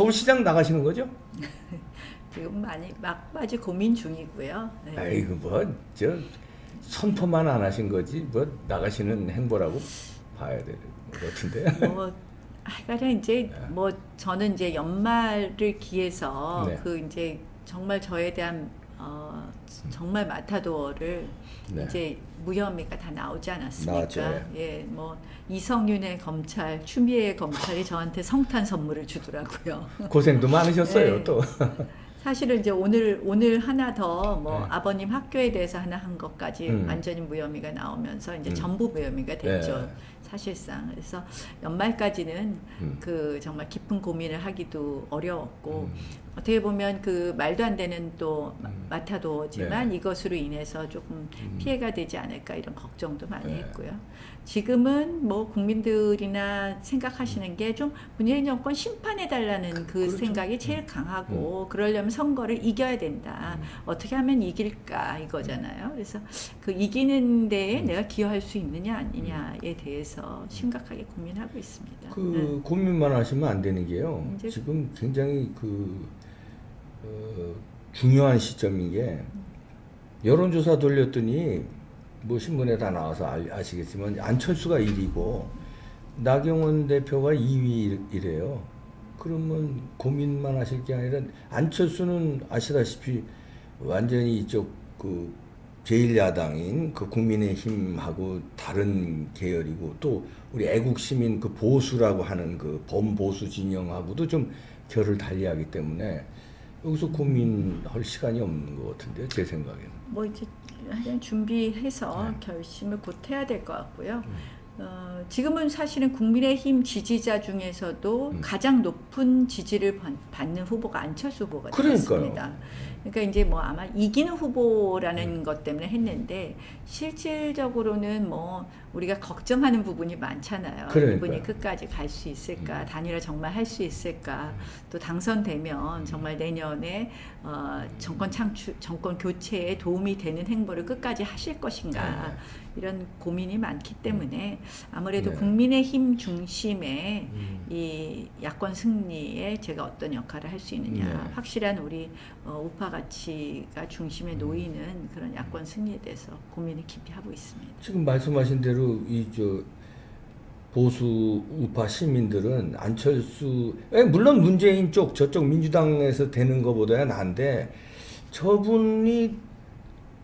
서울시장 나가시는 거죠? 지금 많이 막바지 고민 중이고요. 네. 아이고 뭐저 선포만 안 하신 거지 뭐 나가시는 행보라고 봐야 될 것 같은데. 뭐 하여간 이제 뭐 저는 이제 연말을 기해서 네. 그 이제 정말 저에 대한 정말 마타도어를 네. 이제 무혐의가 다 나오지 않았습니까? 나왔죠, 예, 뭐 이성윤의 검찰, 추미애의 검찰이 저한테 성탄 선물을 주더라고요. 고생도 많으셨어요 네. 또. 사실은 이제 오늘 하나 더 뭐 네. 아버님 학교에 대해서 하나 한 것까지 완전히 무혐의가 나오면서 이제 전부 무혐의가 됐죠. 네. 사실상. 그래서 연말까지는 그 정말 깊은 고민을 하기도 어려웠고 어떻게 보면 그 말도 안 되는 또 마타도어지만 네. 이것으로 인해서 조금 피해가 되지 않을까 이런 걱정도 많이 네. 했고요. 지금은 뭐 국민들이나 생각하시는 게 좀 문재인 정권 심판해달라는 그 그렇죠. 생각이 제일 강하고 그러려면 선거를 이겨야 된다. 어떻게 하면 이길까 이거잖아요. 그래서 그 이기는 데에 내가 기여할 수 있느냐 아니냐에 대해서 심각하게 고민하고 있습니다. 그 고민만 하시면 안 되는 게요. 이제- 지금 굉장히 중요한 시점인 게 여론조사 돌렸더니 뭐 신문에 다 나와서 아시겠지만 안철수가 1위고 나경원 대표가 2위이래요. 그러면 고민만 하실 게 아니라 안철수는 아시다시피 완전히 이쪽 그 제1야당인 그 국민의힘하고 다른 계열이고 또 우리 애국시민 그 보수라고 하는 그 범보수 진영하고도 좀 결을 달리하기 때문에 여기서 고민할 시간이 없는 것 같은데요, 제 생각에는. 뭐 이제 하여간 준비해서 네. 결심을 곧 해야 될 것 같고요. 지금은 사실은 국민의힘 지지자 중에서도 가장 높은 지지를 받는 후보가 안철수 후보가 그러니까요. 되었습니다. 그러니까 이제 뭐 아마 이기는 후보라는 것 때문에 했는데 실질적으로는 뭐 우리가 걱정하는 부분이 많잖아요. 그러니까요. 이분이 끝까지 갈 수 있을까, 단일화 정말 할 수 있을까, 또 당선되면 정말 내년에 정권 교체에 도움이 되는 행보를 끝까지 하실 것인가. 이런 고민이 많기 때문에 아무래도 네. 국민의힘 중심의 이 야권 승리에 제가 어떤 역할을 할 수 있느냐, 네. 확실한 우리 우파 가치가 중심에 놓이는 그런 야권 승리에 대해서 고민을 깊이 하고 있습니다. 지금 말씀하신 대로 이 보수 우파 시민들은 안철수 물론 문재인 쪽 저쪽 민주당에서 되는 것보다야 나은데 저분이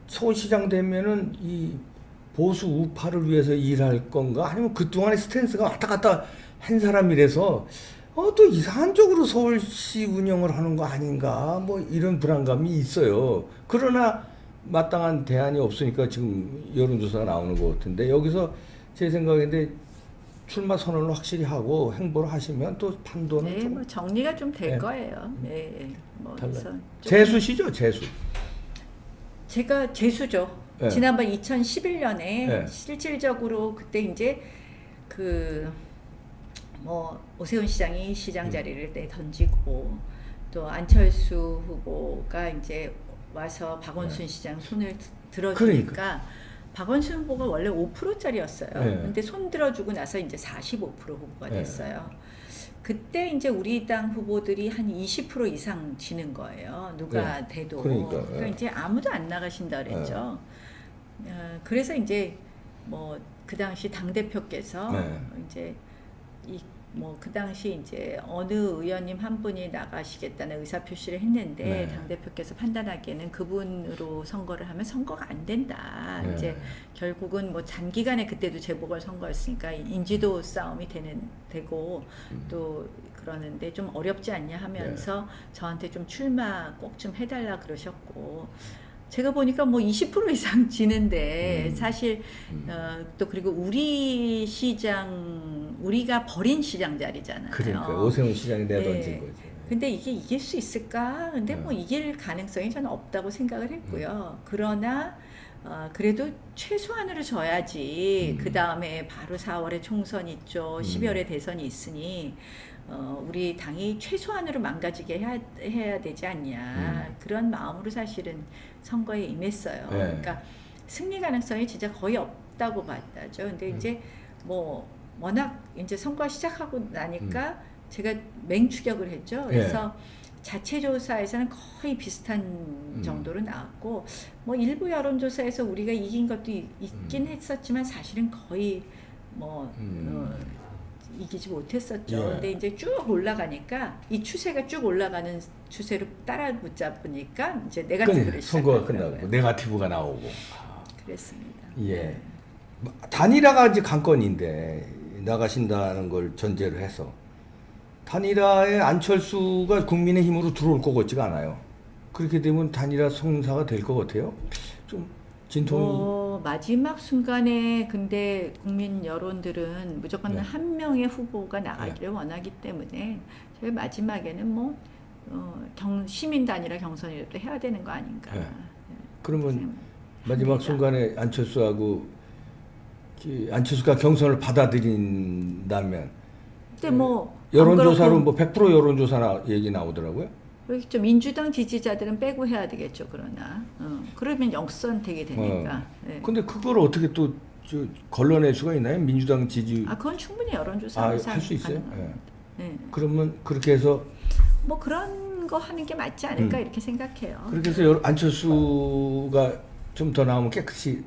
서울시장 되면은 이 보수 우파를 위해서 일할 건가 아니면 그동안의 스탠스가 왔다 갔다 한 사람이라서 또 이상한 쪽으로 서울시 운영을 하는 거 아닌가 뭐 이런 불안감이 있어요. 그러나 마땅한 대안이 없으니까 지금 여론조사가 나오는 것 같은데 여기서 제 생각인데 출마 선언을 확실히 하고 행보를 하시면 또 판도는 네, 좀 뭐 정리가 좀 될 네. 거예요. 네, 뭐 그래서 달라요. 좀- 재수시죠, 재수. 제가 재수죠. 네. 지난번 2011년에 네. 실질적으로 그때 이제 그 뭐 오세훈 시장이 시장 자리를 던지고 또 안철수 후보가 이제 와서 박원순 시장 손을 들어주니까 박원순 후보가 원래 5%짜리였어요. 네. 근데 손 들어주고 나서 이제 45% 후보가 됐어요. 그때 이제 우리 당 후보들이 한 20% 이상 지는 거예요. 누가 돼도. 그러니까, 이제 아무도 안 나가신다 그랬죠. 그래서 이제 뭐 그 당시 당 대표께서 이제 그 당시 이제 어느 의원님 한 분이 나가시겠다는 의사 표시를 했는데 당 대표께서 판단하기에는 그분으로 선거를 하면 선거가 안 된다. 이제 결국은 뭐 단기간에 그때도 재보궐 선거였으니까 인지도 싸움이 되고 또 그러는데 좀 어렵지 않냐 하면서 저한테 좀 출마 꼭 좀 해달라 그러셨고. 제가 보니까 뭐 20% 이상 지는데 사실 또 그리고 우리가 버린 시장 자리잖아요. 그러니까 오세훈 시장이 내던진 네. 거죠. 근데 이게 이길 수 있을까? 근데 뭐 이길 가능성이 저는 없다고 생각을 했고요. 그러나 그래도 최소한으로 져야지. 그 다음에 바로 4월에 총선 있죠. 12월에 대선이 있으니 우리 당이 최소한으로 망가지게 해야 되지 않냐. 그런 마음으로 사실은 선거에 임했어요. 그러니까 승리 가능성이 진짜 거의 없다고 봤다죠. 근데 이제 뭐 워낙 이제 선거 시작하고 나니까 제가 맹추격을 했죠. 예. 그래서 자체 조사에서는 거의 비슷한 정도로 나왔고 뭐 일부 여론조사에서 우리가 이긴 것도 있긴 했었지만 사실은 거의 뭐 이기지 못했었죠. 예. 근데 이제 쭉 올라가니까 이 추세가 쭉 올라가는 추세로 따라 붙잡으니까 이제 네거티브를 선거가 시작하더라고요. 끝나고 네거티브가 나오고. 그랬습니다. 예. 단일화가 이제 관건인데 나가신다는 걸 전제로 해서 단일화에 안철수가 국민의힘으로 들어올 것 같지가 않아요. 그렇게 되면 단일화 성사가 될 것 같아요. 좀 진통이 마지막 순간에 근데 국민 여론들은 무조건 네. 한 명의 후보가 나가기를 원하기 때문에 저희 마지막에는 뭐 시민 단일화 경선이라도 해야 되는 거 아닌가. 네. 그러면 그냥 마지막 합니다. 순간에 안철수가 경선을 받아들인다면 근데 뭐 여론조사로 안 뭐 100% 여론조사 얘기 나오더라고요. 그렇죠. 민주당 지지자들은 빼고 해야 되겠죠. 그러나 그러면 역선택이 되니까. 네. 근데 그걸 어떻게 또 걸러낼 수가 있나요? 민주당 지지 그건 충분히 여론조사로 할 수 있어요? 가능합니다. 네. 그러면 그렇게 해서 뭐 그런 거 하는 게 맞지 않을까 이렇게 생각해요. 그렇게 해서 안철수가 좀 더 나오면 깨끗이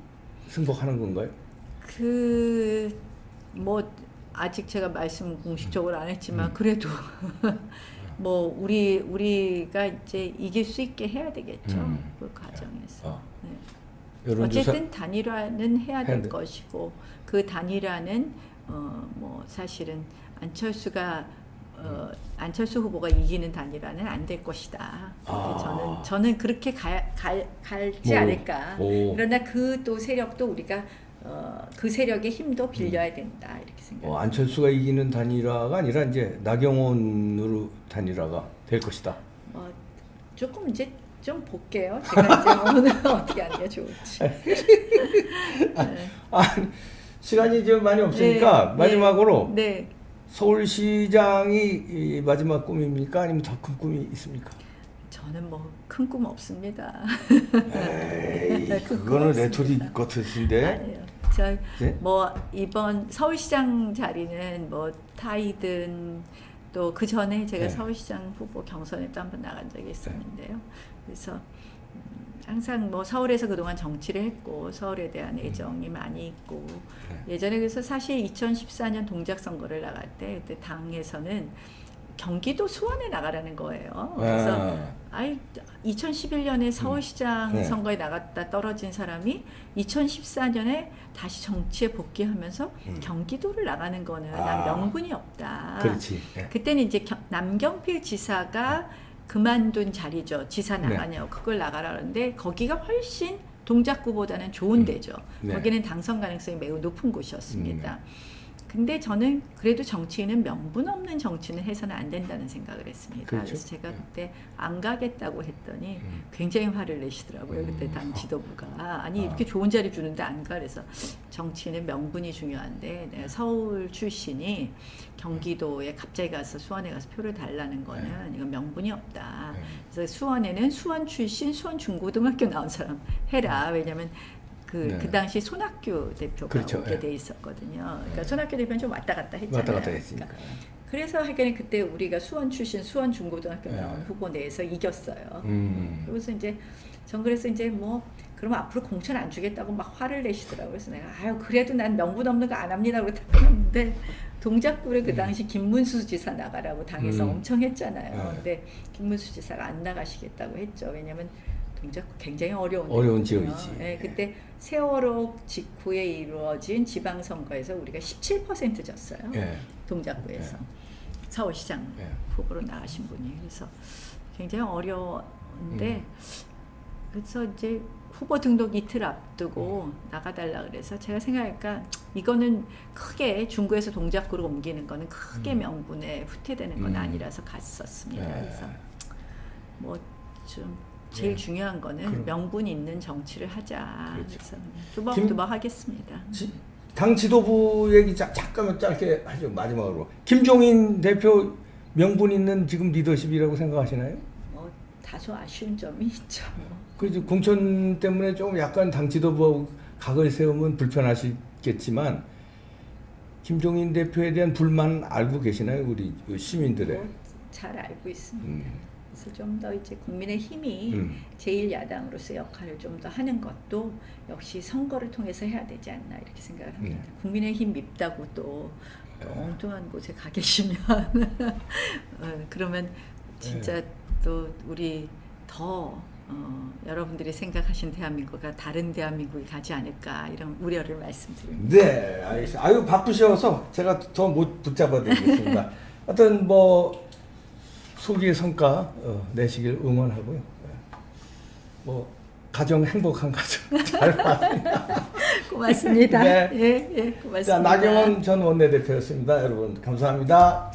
승복하는 건가요? 뭐 아직 제가 말씀 공식적으로 안 했지만 그래도 뭐 우리가 이제 이길 수 있게 해야 되겠죠. 그 과정에서. 네. 여론조사 어쨌든 단일화는 해야 될 돼. 것이고 그 단일화는 뭐 사실은 안철수 후보가 이기는 단일화는 안 될 것이다. 저는 그렇게 갈지 않을까. 그러나 그 또 세력도 우리가 그 세력의 힘도 빌려야 된다 이렇게 생각합니다. 안철수가 이기는 단일화가 아니라 이제 나경원으로 단일화가 될 것이다. 조금 이제 좀 볼게요. 제가 이제 오늘 어떻게 하는 게 좋을지. 네. 시간이 좀 많이 없으니까 마지막으로 네. 서울시장이 마지막 꿈입니까? 아니면 더 큰 꿈이 있습니까? 저는 뭐 큰 꿈 없습니다. 에이, 그거는 레토릭 같으신데. 아니에요. 네? 뭐 이번 서울시장 자리는 뭐 타이든 또 그 전에 제가 네. 서울시장 후보 경선에도 한번 나간 적이 있었는데요. 그래서 항상 뭐 서울에서 그동안 정치를 했고 서울에 대한 애정이 많이 있고 예전에 그래서 사실 2014년 동작 선거를 나갈 때 그때 당에서는 경기도 수원에 나가라는 거예요. 그래서 2011년에 서울시장 선거에 나갔다 떨어진 사람이 2014년에 다시 정치에 복귀하면서 경기도를 나가는 거는 난 명분이 없다. 그렇지. 그때는 이제 남경필 지사가 그만둔 자리죠. 지사 나가냐고 그걸 나가라 그러는데 거기가 훨씬 동작구보다는 좋은 데죠. 거기는 당선 가능성이 매우 높은 곳이었습니다. 근데 저는 그래도 정치인은 명분 없는 정치는 해서는 안 된다는 생각을 했습니다. 그렇죠. 그래서 제가 그때 안 가겠다고 했더니 굉장히 화를 내시더라고요. 그때 당 지도부가 아니 이렇게 좋은 자리 주는데 안 가. 그래서 정치인은 명분이 중요한데 내가 서울 출신이 경기도에 갑자기 가서 수원에 가서 표를 달라는 거는 이건 명분이 없다. 그래서 수원에는 수원 출신 수원 중고등학교 나온 사람 해라. 왜냐면 그 당시 손학규 대표가 그렇죠. 오게 돼 있었거든요. 그러니까 손학규 대표는 좀 왔다 갔다 했잖아요. 왔다 갔다 했으니까. 그러니까 그래서 하여간 그때 우리가 수원 출신 수원 중고등학교 나온 후보 내에서 이겼어요. 그래서 이제 전 그래서 이제 뭐 그러면 앞으로 공천 안 주겠다고 막 화를 내시더라고요. 그래서 내가 그래도 난 명분 없는 거 안 합니다. 그랬다고 했는데 동작구를 그 당시 김문수 지사 나가라고 당에서 엄청 했잖아요. 근데 김문수 지사가 안 나가시겠다고 했죠. 왜냐면 동작구 굉장히 어려운 지역이지. 네, 그때 세월호 직후에 이루어진 지방선거에서 우리가 17% 졌어요. 동작구에서 서울시장 후보로 나가신 분이. 그래서 굉장히 어려운데 그래서 이제 후보 등록 이틀 앞두고 나가달라 그래서 제가 생각하니까 이거는 크게 중구에서 동작구로 옮기는 거는 크게 명분에 후퇴되는 건 아니라서 갔었습니다. 그래서 뭐 좀 제일 중요한 거는 명분 있는 정치를 하자. 그래서 두벅두벅 하겠습니다. 당 지도부 얘기 잠깐만 짧게 하죠. 마지막으로 김종인 대표 명분 있는 지금 리더십이라고 생각하시나요? 뭐 다소 아쉬운 점이 있죠. 그 공천 때문에 좀 약간 당 지도부하고 각을 세우면 불편하시겠지만 김종인 대표에 대한 불만 알고 계시나요, 우리 그 시민들의? 잘 알고 있습니다. 그래서 좀 더 이제 국민의힘이 음. 제1야당으로서 역할을 좀 더 하는 것도 역시 선거를 통해서 해야 되지 않나 이렇게 생각을 합니다. 국민의힘 밉다고 또 엉뚱한 곳에 가 계시면 그러면 진짜 또 우리 더 여러분들이 생각하신 대한민국과 다른 대한민국이 가지 않을까 이런 우려를 말씀드립니다. 네, 알겠습니다. 아유 바쁘셔서 제가 더 못 붙잡아 드리겠습니다. 하여튼 뭐 소기의 성과 내시길 응원하고요. 네. 뭐 가정 행복한 가정 잘 봐. 고맙습니다. 네. 예, 예, 고맙습니다. 자, 나경원 전 원내대표였습니다. 여러분 감사합니다.